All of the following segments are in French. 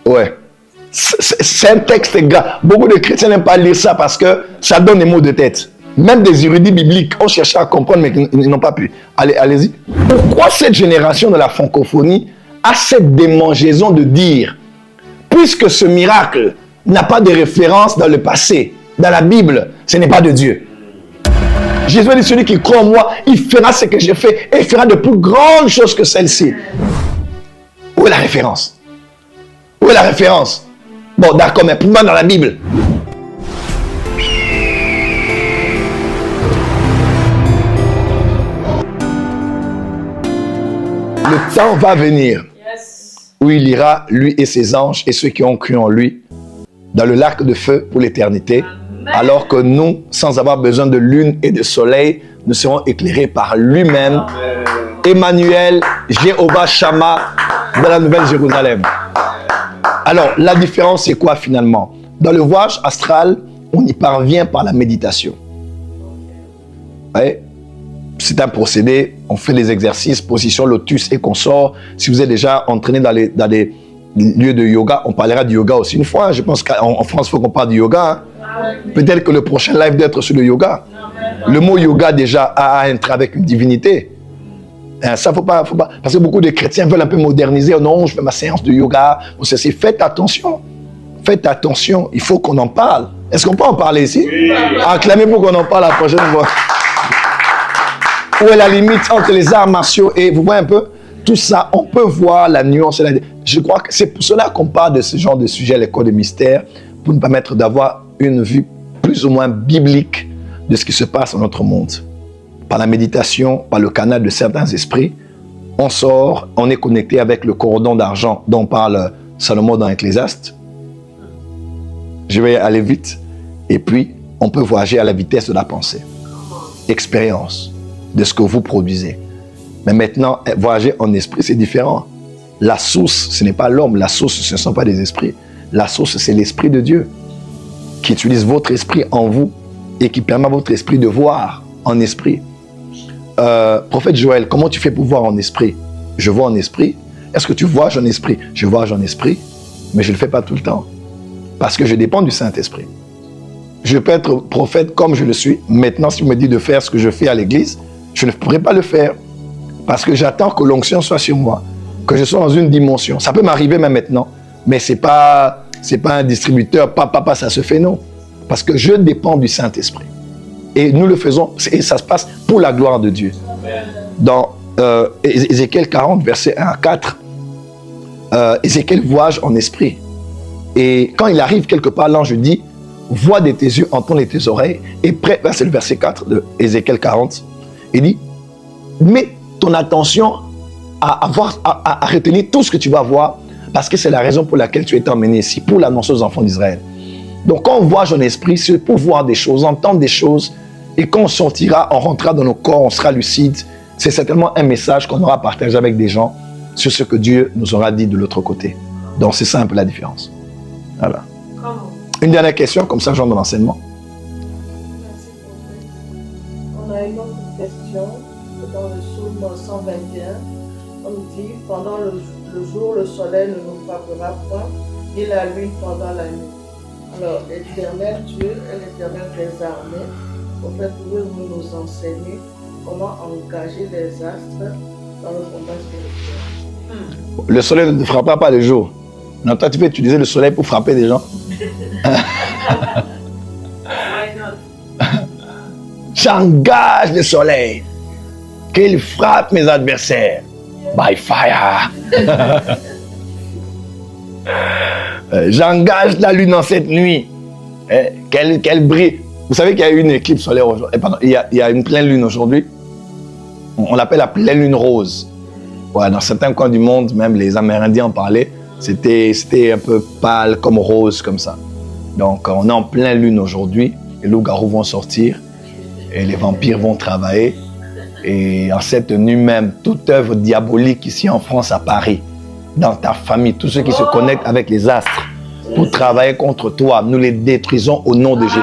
Ouais. C'est un texte grave. Beaucoup de chrétiens n'aiment pas lire ça parce que ça donne des mots de tête. Même des érudits bibliques ont cherché à comprendre, mais ils n'ont pas pu. Allez-y. Pourquoi cette génération de la francophonie a cette démangeaison de dire, puisque ce miracle n'a pas de référence dans le passé, dans la Bible, ce n'est pas de Dieu. Jésus dit, celui qui croit en moi, il fera ce que j'ai fait et il fera de plus grandes choses que celle-ci. Où est la référence? Où est la référence? Bon, d'accord, mais pourquoi dans la Bible? Le temps va venir où il ira, lui et ses anges et ceux qui ont cru en lui, dans le lac de feu pour l'éternité, alors que nous, sans avoir besoin de lune et de soleil, nous serons éclairés par lui-même. Emmanuel, Jéhovah Shammah, dans la Nouvelle Jérusalem. Alors, la différence, c'est quoi finalement? Dans le voyage astral, on y parvient par la méditation. Ouais. C'est un procédé, on fait les exercices, position lotus et consorts. Si vous êtes déjà entraîné dans les lieux de yoga, on parlera du yoga aussi une fois. Je pense qu'en France, il faut qu'on parle du yoga. Hein. Peut-être que le prochain live doit être sur le yoga. Le mot yoga déjà a un trait avec une divinité. Ça, faut pas, parce que beaucoup de chrétiens veulent un peu moderniser. Oh non, je fais ma séance de yoga. Faites attention. Faites attention. Il faut qu'on en parle. Est-ce qu'on peut en parler ici? Oui. Acclamez pour qu'on en parle la prochaine fois. Où est la limite entre les arts martiaux et, vous voyez un peu, tout ça, on peut voir la nuance. Je crois que c'est pour cela qu'on parle de ce genre de sujet, les codes de mystère, pour nous permettre d'avoir une vue plus ou moins biblique de ce qui se passe dans notre monde. Par la méditation, par le canal de certains esprits, on sort, on est connecté avec le cordon d'argent dont parle Salomon dans Ecclésiaste. Je vais aller vite. Et puis, on peut voyager à la vitesse de la pensée. Expérience de ce que vous produisez. Mais maintenant, voyager en esprit, c'est différent. La source, ce n'est pas l'homme. La source, ce ne sont pas des esprits. La source, c'est l'Esprit de Dieu qui utilise votre esprit en vous et qui permet à votre esprit de voir en esprit. Prophète Joël, comment tu fais pour voir en esprit? Je vois en esprit. Est-ce que tu vois en esprit? Je vois en esprit, mais je ne le fais pas tout le temps. Parce que je dépends du Saint-Esprit. Je peux être prophète comme je le suis. Maintenant, si vous me dites de faire ce que je fais à l'église, je ne pourrai pas le faire. Parce que j'attends que l'onction soit sur moi. Que je sois dans une dimension. Ça peut m'arriver même maintenant. Mais ce n'est pas un distributeur. Papa, ça se fait, non. Parce que je dépends du Saint-Esprit. Et nous le faisons. Et ça se passe pour la gloire de Dieu. Dans Ézéchiel 40, versets 1 à 4, Ézéchiel voyage en esprit. Et quand il arrive quelque part, l'ange dit, vois de tes yeux, entends de tes oreilles. Et c'est le verset 4 de Ézéchiel 40. Il dit, mets ton attention à retenir tout ce que tu vas voir, parce que c'est la raison pour laquelle tu es emmené ici, pour l'annoncer aux enfants d'Israël. Donc quand on voyage en esprit, c'est pour voir des choses, entendre des choses, et quand on sortira, on rentrera dans nos corps, on sera lucide. C'est certainement un message qu'on aura partagé avec des gens sur ce que Dieu nous aura dit de l'autre côté. Donc c'est ça un peu la différence. Voilà. Une dernière question, comme ça j'entre dans l'enseignement. Merci, prophète. On a une autre question dans le psaume 121. On nous dit, pendant le jour, le soleil ne nous frappera point, ni la lune pendant la nuit. Alors, l'éternel Dieu est l'éternel des armées. Prophète, pouvez-vous nous enseigner comment engager les astres dans le combat spirituel? Le soleil ne frappera pas le jour. Non, toi, tu peux utiliser le soleil pour frapper des gens. J'engage le soleil, qu'il frappe mes adversaires. By fire. J'engage la lune en cette nuit. Qu'elle brille. Vous savez qu'il y a eu une éclipse solaire aujourd'hui. Il y a une pleine lune aujourd'hui. On l'appelle la pleine lune rose. Ouais, dans certains coins du monde, même les Amérindiens en parlaient. C'était un peu pâle, comme rose, comme ça. Donc, on est en pleine lune aujourd'hui. Les loups-garous vont sortir et les vampires vont travailler. Et en cette nuit même, toute œuvre diabolique ici en France, à Paris, dans ta famille, tous ceux qui se connectent avec les astres pour travailler contre toi, nous les détruisons au nom de Jésus.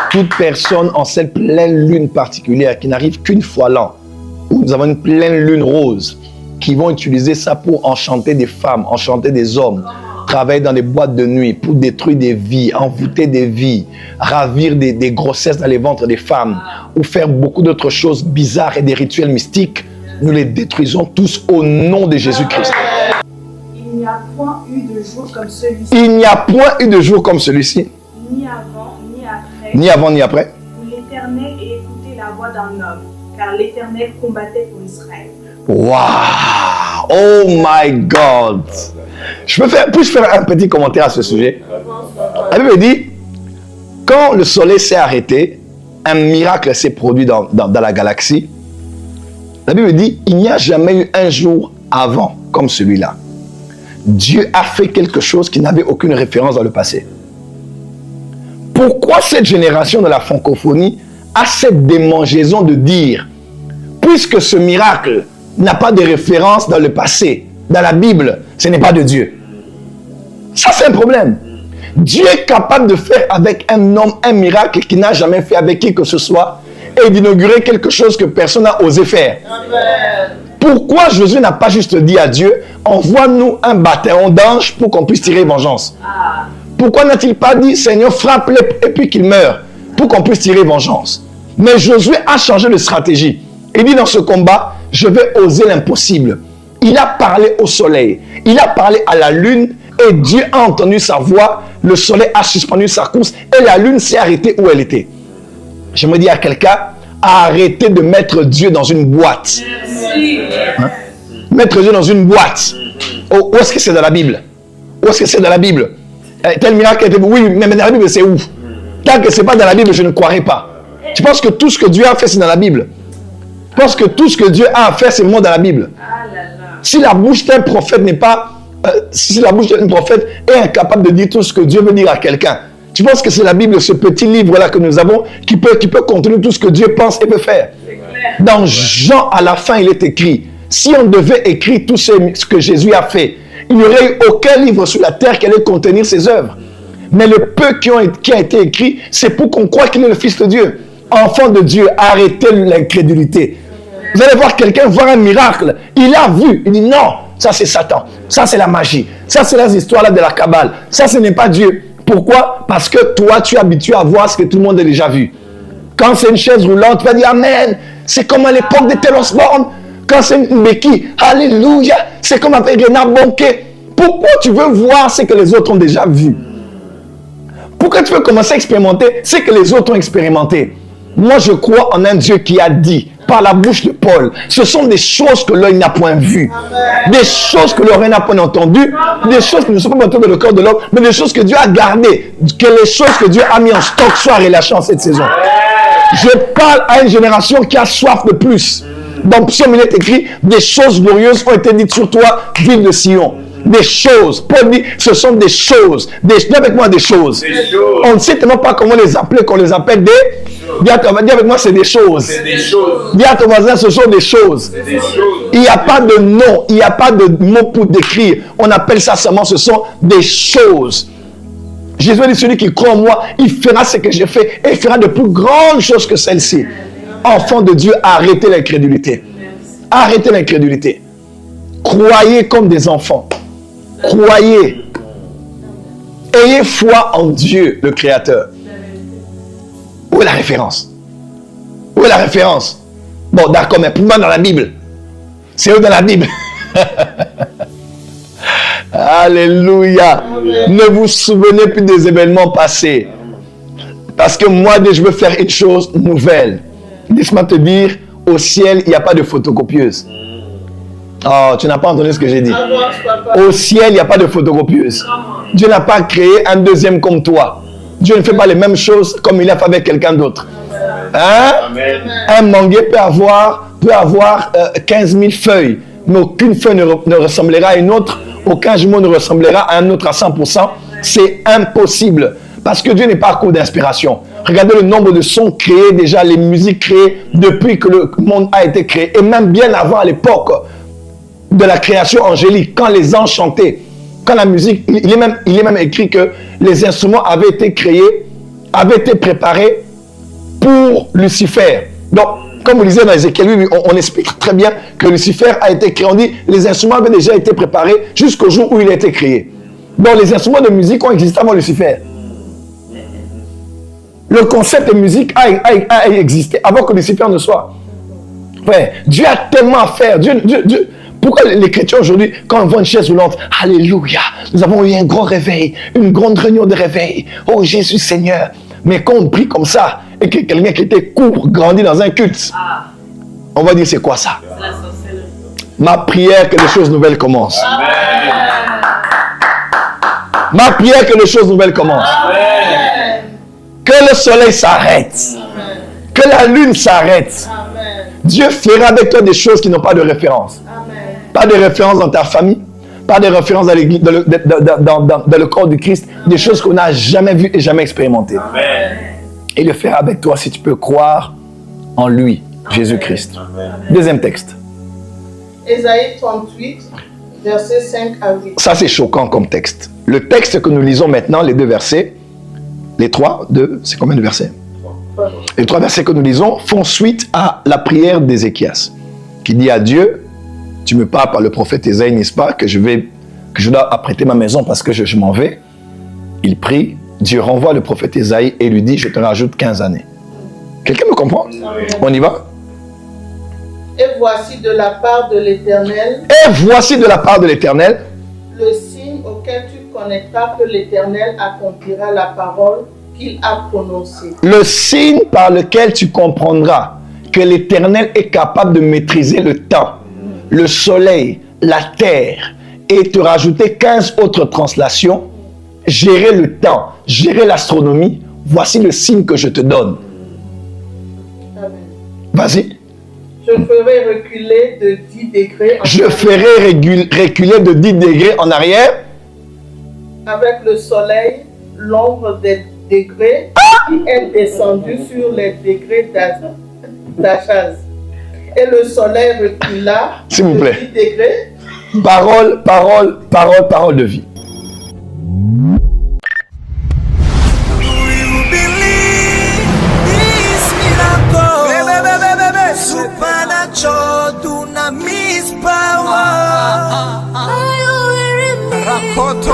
Toute personne en cette pleine lune particulière qui n'arrive qu'une fois l'an, où nous avons une pleine lune rose, qui vont utiliser ça pour enchanter des femmes, enchanter des hommes, travailler dans des boîtes de nuit pour détruire des vies, envoûter des vies, ravir des grossesses dans les ventres des femmes ou faire beaucoup d'autres choses bizarres et des rituels mystiques, nous les détruisons tous au nom de Jésus-Christ. Il n'y a point eu de jour comme celui-ci. Il n'y a point eu de jour comme celui-ci. Ni avant, ni après. Ni avant, ni après. Où l'Éternel ait écouté la voix d'un homme, car l'Éternel combattait pour Israël. Wow! Oh my God! Puis-je faire un petit commentaire à ce sujet? La Bible dit, quand le soleil s'est arrêté, un miracle s'est produit dans la galaxie. La Bible dit, il n'y a jamais eu un jour avant comme celui-là. Dieu a fait quelque chose qui n'avait aucune référence dans le passé. Pourquoi cette génération de la francophonie a cette démangeaison de dire, puisque ce miracle n'a pas de référence dans le passé, dans la Bible, ce n'est pas de Dieu. Ça, c'est un problème. Dieu est capable de faire avec un homme un miracle qu'il n'a jamais fait avec qui que ce soit et d'inaugurer quelque chose que personne n'a osé faire. Amen. Pourquoi Josué n'a pas juste dit à Dieu, envoie-nous un bataillon d'anges pour qu'on puisse tirer vengeance? Pourquoi n'a-t-il pas dit, Seigneur, frappe-les et puis qu'ils meurent pour qu'on puisse tirer vengeance? Mais Josué a changé de stratégie. Il dit dans ce combat, je vais oser l'impossible. Il a parlé au soleil, il a parlé à la lune et Dieu a entendu sa voix, le soleil a suspendu sa course et la lune s'est arrêtée où elle était. Je me dis à quelqu'un, arrêtez de mettre Dieu dans une boîte. Hein? Mettre Dieu dans une boîte. Où est-ce que c'est dans la Bible? Où est-ce que c'est dans la Bible? Tel miracle était... Oui, mais dans la Bible, c'est où? Tant que ce n'est pas dans la Bible, je ne croirais pas. Tu penses que tout ce que Dieu a fait, c'est dans la Bible? Je pense que tout ce que Dieu a fait, c'est le mot dans la Bible. Si la bouche d'un prophète n'est pas... si la bouche d'un prophète est incapable de dire tout ce que Dieu veut dire à quelqu'un, tu penses que c'est la Bible, ce petit livre-là que nous avons, qui peut contenir tout ce que Dieu pense et peut faire? Dans Jean, à la fin, il est écrit, si on devait écrire tout ce que Jésus a fait, il n'y aurait eu aucun livre sur la terre qui allait contenir ses œuvres. Mais le peu qui a été écrit, c'est pour qu'on croie qu'il est le Fils de Dieu. Enfant de Dieu, arrêtez l'incrédulité. Vous allez voir quelqu'un voir un miracle. Il a vu. Il dit non, ça c'est Satan. Ça c'est la magie. Ça c'est les histoires là de la Kabbale. Ça ce n'est pas Dieu. Pourquoi? Parce que toi tu es habitué à voir ce que tout le monde a déjà vu. Quand c'est une chaise roulante, tu vas dire Amen. C'est comme à l'époque de Taylor Swift. Quand c'est une béquille, Alléluia. C'est comme avec Renard Bonquet. Pourquoi tu veux voir ce que les autres ont déjà vu? Pourquoi tu veux commencer à expérimenter ce que les autres ont expérimenté? Moi je crois en un Dieu qui a dit par la bouche de Paul, ce sont des choses que l'œil n'a point vues, des choses que l'oreille n'a point entendues, des choses qui ne sont pas montées dans le corps de l'homme, mais des choses que Dieu a gardées, que les choses que Dieu a mis en stock soient relâchées en cette saison. Je parle à une génération qui a soif de plus. Dans Psaume, il est écrit, des choses glorieuses ont été dites sur toi, ville de Sion. Des choses. Paul dit, ce sont des choses. Dis avec moi des choses. On ne sait tellement pas comment les appeler, qu'on les appelle des... Dis avec moi, c'est des choses. Dis à ton voisin, ce sont des choses. Il n'y a pas de nom, il n'y a pas de mot pour décrire. On appelle ça seulement, ce sont des choses. Jésus dit, celui qui croit en moi, il fera ce que j'ai fait et il fera de plus grandes choses que celles-ci. Enfants de Dieu, arrêtez l'incrédulité. Arrêtez l'incrédulité. Croyez comme des enfants. Croyez. Ayez foi en Dieu, le Créateur. Où est la référence? Où est la référence? Bon, d'accord, mais pour moi, dans la Bible. C'est où dans la Bible? Alléluia. Ne vous souvenez plus des événements passés. Parce que moi, je veux faire une chose nouvelle. Laisse-moi te dire, au ciel, il n'y a pas de photocopieuse. Oh, tu n'as pas entendu ce que j'ai dit. Au ciel, il n'y a pas de photocopieuse. Dieu n'a pas créé un deuxième comme toi. Dieu ne fait pas les mêmes choses comme il a fait avec quelqu'un d'autre. Hein? Un manguier peut avoir 15 000 feuilles, mais aucune feuille ne ressemblera à une autre. Aucun jumeau ne ressemblera à un autre à 100%. C'est impossible. Parce que Dieu n'est pas à court d'inspiration. Regardez le nombre de sons créés déjà, les musiques créées depuis que le monde a été créé. Et même bien avant, à l'époque de la création angélique, quand les anges chantaient, quand la musique, il est même écrit que les instruments avaient été créés, avaient été préparés pour Lucifer. Donc, Comme vous lisez dans Ézéchiel, oui, on explique très bien que Lucifer a été créé. On dit les instruments avaient déjà été préparés jusqu'au jour où il a été créé. Donc les instruments de musique ont existé avant Lucifer. Le concept de musique a existé avant que Lucifer ne soit. Ouais, Dieu a tellement à faire. Dieu. Pourquoi les chrétiens aujourd'hui, quand on voit une chaise roulante, alléluia, nous avons eu un grand réveil, une grande réunion de réveil. Oh Jésus Seigneur. Mais quand on prie comme ça, et que quelqu'un qui était court, grandit dans un culte, on va dire c'est quoi ça? C'est la sorcellerie. Ma prière que les choses nouvelles commencent. Ma prière que les choses nouvelles commencent. Que le soleil s'arrête. Que la lune s'arrête. Dieu fera avec toi des choses qui n'ont pas de référence. Pas de référence dans ta famille. Pas de référence dans l'église, dans le corps du Christ. Des choses qu'on n'a jamais vues et jamais expérimentées. Et le faire avec toi si tu peux croire en lui, Jésus-Christ. Deuxième texte. Ésaïe 38, versets 5 à 8. Ça, c'est choquant comme texte. Le texte que nous lisons maintenant, les deux versets, les trois, c'est combien de versets? Les trois versets que nous lisons font suite à la prière d'Ézéchias, qui dit à Dieu, tu me parles par le prophète Ésaïe, n'est-ce pas, que je dois apprêter ma maison parce que je m'en vais. Il prie, Dieu renvoie le prophète Ésaïe et lui dit, je te rajoute 15 années. Quelqu'un me comprend? On y va? Et voici de la part de l'Éternel. Et voici de la part de l'Éternel. Le signe auquel tu connaîtras que l'Éternel accomplira la parole qu'il a prononcée. Le signe par lequel tu comprendras que l'Éternel est capable de maîtriser le temps, le soleil, la terre, et te rajouter 15 autres translations, gérer le temps, gérer l'astronomie, voici le signe que je te donne. Amen. Vas-y. Je ferai reculer de 10 degrés. Je ferai reculer de 10 degrés en arrière. Avec le soleil, l'ombre des degrés qui est descendue sur les degrés d'Achaz. Et le soleil recula S'il vous plaît. de 10 degrés. Parole de vie. Supernatural dunamis power. Rakoto